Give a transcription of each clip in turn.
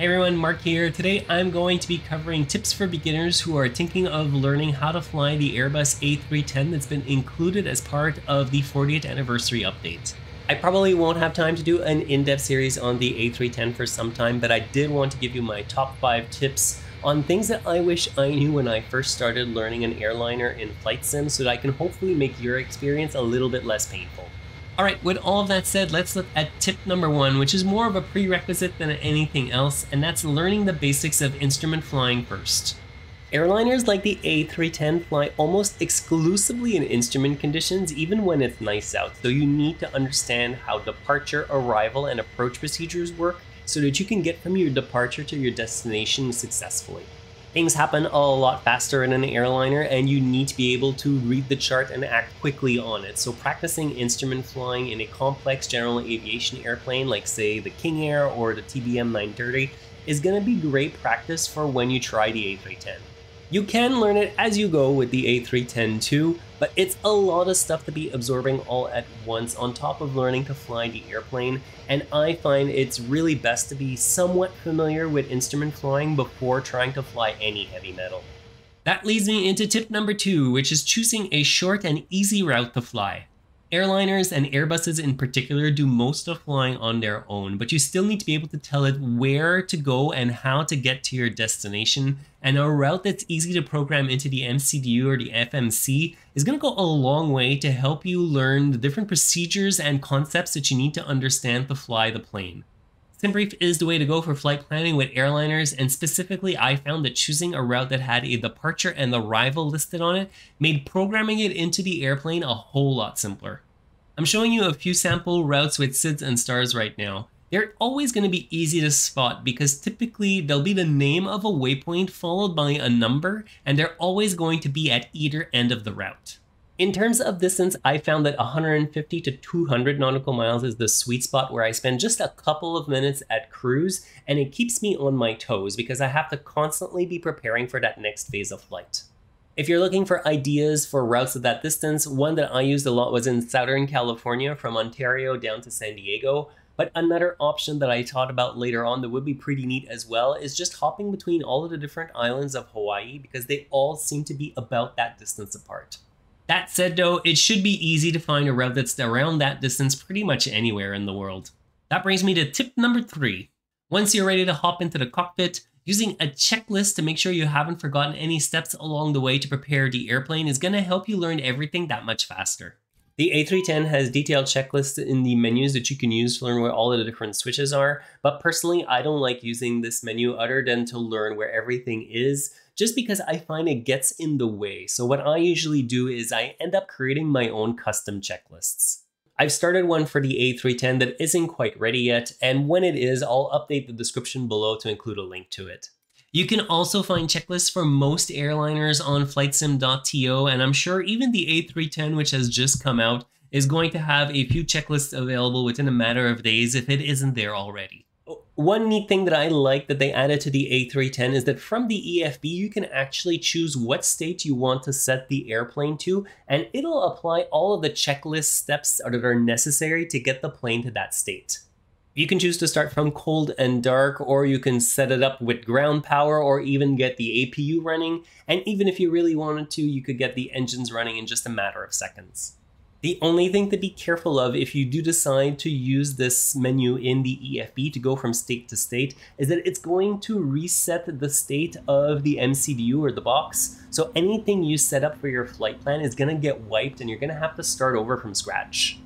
Hey everyone, Mark here. Today I'm going to be covering tips for beginners who are thinking of learning how to fly the Airbus A310 that's been included as part of the 40th anniversary update. I probably won't have time to do an in-depth series on the A310 for some time, but I did want to give you my top 5 tips on things that I wish I knew when I first started learning an airliner in flight sim so that I can hopefully make your experience a little bit less painful. Alright, with all of that said, let's look at tip number 1, which is more of a prerequisite than anything else, and that's learning the basics of instrument flying first. Airliners like the A310 fly almost exclusively in instrument conditions, even when it's nice out, so you need to understand how departure, arrival, and approach procedures work so that you can get from your departure to your destination successfully. Things happen a lot faster in an airliner, and you need to be able to read the chart and act quickly on it. So practicing instrument flying in a complex general aviation airplane like say the King Air or the TBM 930 is going to be great practice for when you try the A310. You can learn it as you go with the A310 too, but it's a lot of stuff to be absorbing all at once on top of learning to fly the airplane, and I find it's really best to be somewhat familiar with instrument flying before trying to fly any heavy metal. That leads me into tip number 2, which is choosing a short and easy route to fly. Airliners and Airbuses in particular do most of flying on their own, but you still need to be able to tell it where to go and how to get to your destination, and a route that's easy to program into the MCDU or the FMC is going to go a long way to help you learn the different procedures and concepts that you need to understand to fly the plane. SimBrief is the way to go for flight planning with airliners, and specifically I found that choosing a route that had a departure and arrival listed on it made programming it into the airplane a whole lot simpler. I'm showing you a few sample routes with SIDS and stars right now. They're always going to be easy to spot because typically they'll be the name of a waypoint followed by a number, and they're always going to be at either end of the route. In terms of distance, I found that 150 to 200 nautical miles is the sweet spot where I spend just a couple of minutes at cruise, and it keeps me on my toes because I have to constantly be preparing for that next phase of flight. If you're looking for ideas for routes at that distance, one that I used a lot was in Southern California from Ontario down to San Diego, but another option that I thought about later on that would be pretty neat as well is just hopping between all of the different islands of Hawaii because they all seem to be about that distance apart. That said though, it should be easy to find a route that's around that distance pretty much anywhere in the world. That brings me to tip number 3. Once you're ready to hop into the cockpit, using a checklist to make sure you haven't forgotten any steps along the way to prepare the airplane is going to help you learn everything that much faster. The A310 has detailed checklists in the menus that you can use to learn where all of the different switches are, but personally I don't like using this menu other than to learn where everything is, just because I find it gets in the way. So what I usually do is I end up creating my own custom checklists. I've started one for the A310 that isn't quite ready yet, and when it is, I'll update the description below to include a link to it. You can also find checklists for most airliners on flightsim.to, and I'm sure even the A310, which has just come out, is going to have a few checklists available within a matter of days if it isn't there already. One neat thing that I like that they added to the A310 is that from the EFB you can actually choose what state you want to set the airplane to, and it'll apply all of the checklist steps that are necessary to get the plane to that state. You can choose to start from cold and dark, or you can set it up with ground power or even get the APU running, and even if you really wanted to, you could get the engines running in just a matter of seconds. The only thing to be careful of if you do decide to use this menu in the EFB to go from state to state is that it's going to reset the state of the MCDU or the box. So anything you set up for your flight plan is going to get wiped and you're going to have to start over from scratch.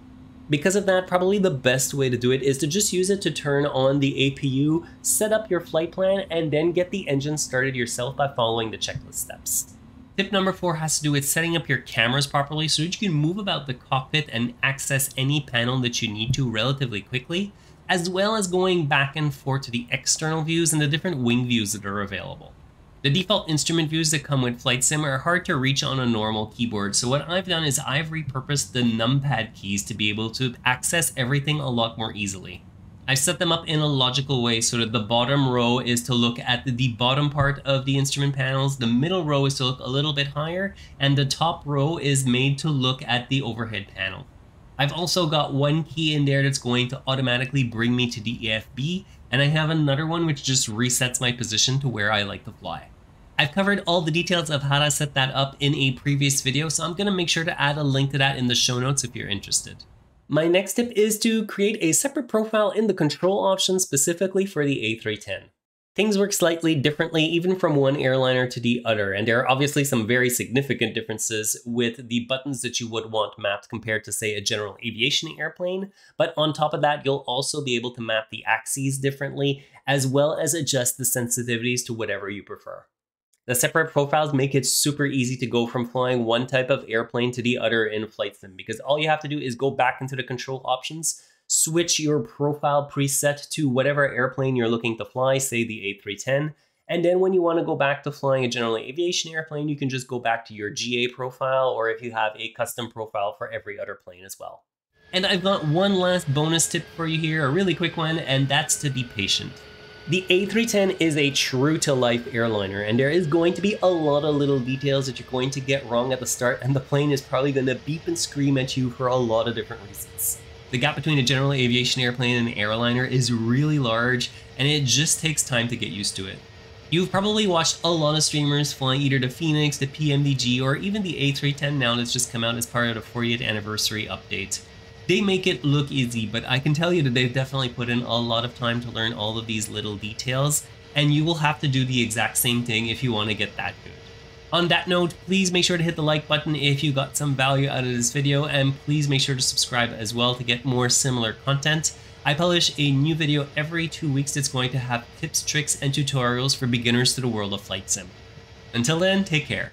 Because of that, probably the best way to do it is to just use it to turn on the APU, set up your flight plan, and then get the engine started yourself by following the checklist steps. Tip number 4 has to do with setting up your cameras properly so that you can move about the cockpit and access any panel that you need to relatively quickly, as well as going back and forth to the external views and the different wing views that are available. The default instrument views that come with Flight Sim are hard to reach on a normal keyboard, so what I've done is I've repurposed the numpad keys to be able to access everything a lot more easily. I've set them up in a logical way so that the bottom row is to look at the bottom part of the instrument panels, the middle row is to look a little bit higher, and the top row is made to look at the overhead panel. I've also got one key in there that's going to automatically bring me to the EFB, and I have another one which just resets my position to where I like to fly. I've covered all the details of how to set that up in a previous video, so I'm going to make sure to add a link to that in the show notes if you're interested. My next tip is to create a separate profile in the control options specifically for the A310. Things work slightly differently even from one airliner to the other, and there are obviously some very significant differences with the buttons that you would want mapped compared to, say, a general aviation airplane. But on top of that, you'll also be able to map the axes differently, as well as adjust the sensitivities to whatever you prefer. The separate profiles make it super easy to go from flying one type of airplane to the other in flight sim, because all you have to do is go back into the control options, switch your profile preset to whatever airplane you're looking to fly, say the A310, and then when you want to go back to flying a general aviation airplane, you can just go back to your GA profile, or if you have a custom profile for every other plane as well. And I've got one last bonus tip for you here, a really quick one, and that's to be patient. The A310 is a true-to-life airliner, and there is going to be a lot of little details that you're going to get wrong at the start, and the plane is probably going to beep and scream at you for a lot of different reasons. The gap between a general aviation airplane and an airliner is really large, and it just takes time to get used to it. You've probably watched a lot of streamers flying either the Phoenix, the PMDG, or even the A310 now that's just come out as part of the 40th anniversary update. They make it look easy, but I can tell you that they've definitely put in a lot of time to learn all of these little details, and you will have to do the exact same thing if you want to get that good. On that note, please make sure to hit the like button if you got some value out of this video, and please make sure to subscribe as well to get more similar content. I publish a new video every 2 weeks that's going to have tips, tricks, and tutorials for beginners to the world of flight sim. Until then, take care.